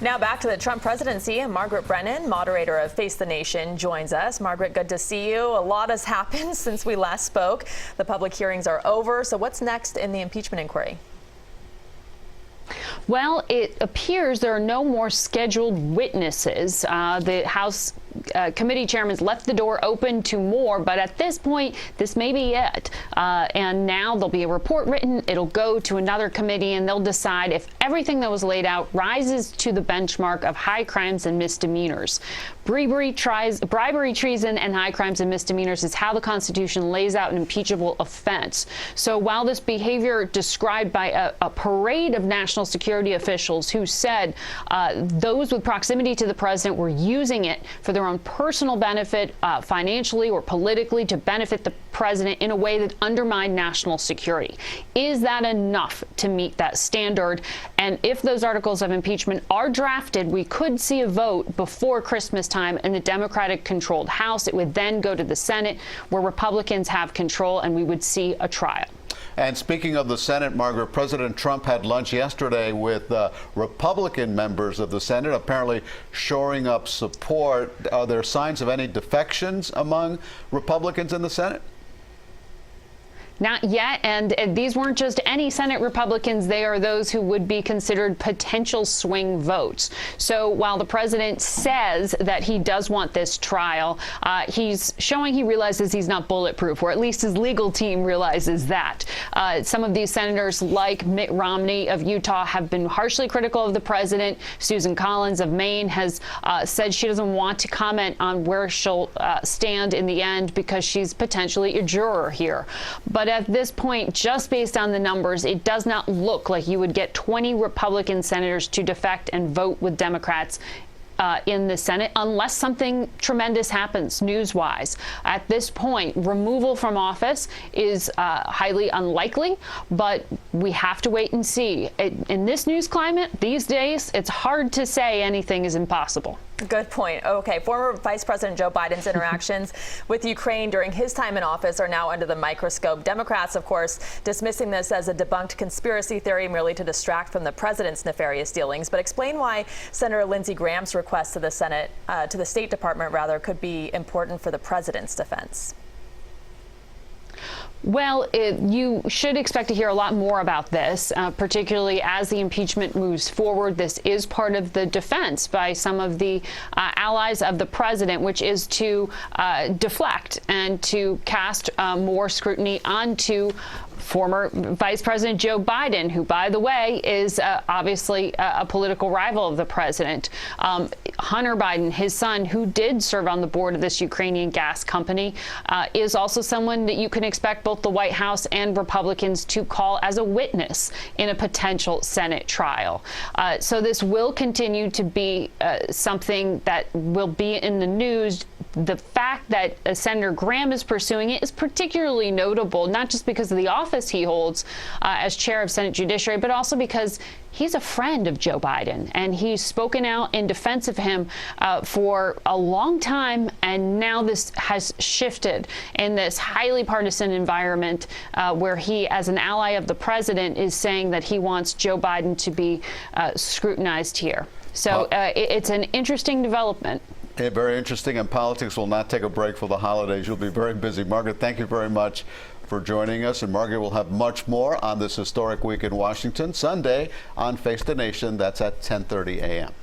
Now back to the Trump presidency, and Margaret Brennan, moderator of Face the Nation, joins us. Margaret, good to see you. A lot has happened since we last spoke. The public hearings are over. So what's next in the impeachment inquiry? Well, it appears there are no more scheduled witnesses. The House committee chairman left the door open to more, but at this point, this may be it. And now there'll be a report written. It'll go to another committee, and they'll decide if everything that was laid out rises to the benchmark of high crimes and misdemeanors. Bribery, treason, and high crimes and misdemeanors is how the Constitution lays out an impeachable offense. So while this behavior described by a parade of national security officials who said those with proximity to the president were using it for their own personal benefit, financially or politically, to benefit the president in a way that undermined national security. Is that enough to meet that standard? And if those articles of impeachment are drafted, we could see a vote before Christmas time in the Democratic-controlled House. It would then go to the Senate, where Republicans have control, and we would see a trial. And speaking of the Senate, Margaret, President Trump had lunch yesterday with Republican members of the Senate, apparently shoring up support. Are there signs of any defections among Republicans in the Senate? Not yet, and these weren't just any Senate Republicans. They are those who would be considered potential swing votes. So while the president says that he does want this trial, he's showing he realizes he's not bulletproof, or at least his legal team realizes that. Some of these senators, like Mitt Romney of Utah, have been harshly critical of the president. Susan Collins of Maine has said she doesn't want to comment on where she'll stand in the end because she's potentially a juror here. But at this point, just based on the numbers, it does not look like you would get 20 Republican senators to defect and vote with Democrats in the Senate unless something tremendous happens news-wise. At this point, removal from office is highly unlikely, but we have to wait and see. In this news climate these days, it's hard to say anything is impossible. Good point. Okay, former Vice President Joe Biden's interactions with Ukraine during his time in office are now under the microscope. Democrats, of course, dismissing this as a debunked conspiracy theory merely to distract from the president's nefarious dealings. But explain why Senator Lindsey Graham's request to the Senate, to the State Department rather, could be important for the president's defense. Well, you should expect to hear a lot more about this, particularly as the impeachment moves forward. This is part of the defense by some of the allies of the president, which is to deflect and to cast more scrutiny onto former Vice President Joe Biden, who, by the way, is obviously a political rival of the president. Hunter Biden, his son, who did serve on the board of this Ukrainian gas company, is also someone that you can expect both the White House and Republicans to call as a witness in a potential Senate trial. So this will continue to be something that will be in the news. The fact that Senator Graham is pursuing it is particularly notable, not just because of the office he holds as chair of Senate Judiciary, but also because he's a friend of Joe Biden, and he's spoken out in defense of him for a long time, and now this has shifted in this highly partisan environment where he, as an ally of the president, is saying that he wants Joe Biden to be scrutinized here. So it's an interesting development. Very interesting, and politics will not take a break for the holidays. You'll be very busy. Margaret, thank you very much for joining us. And Margaret will have much more on this historic week in Washington, Sunday on Face the Nation. That's at 10:30 a.m.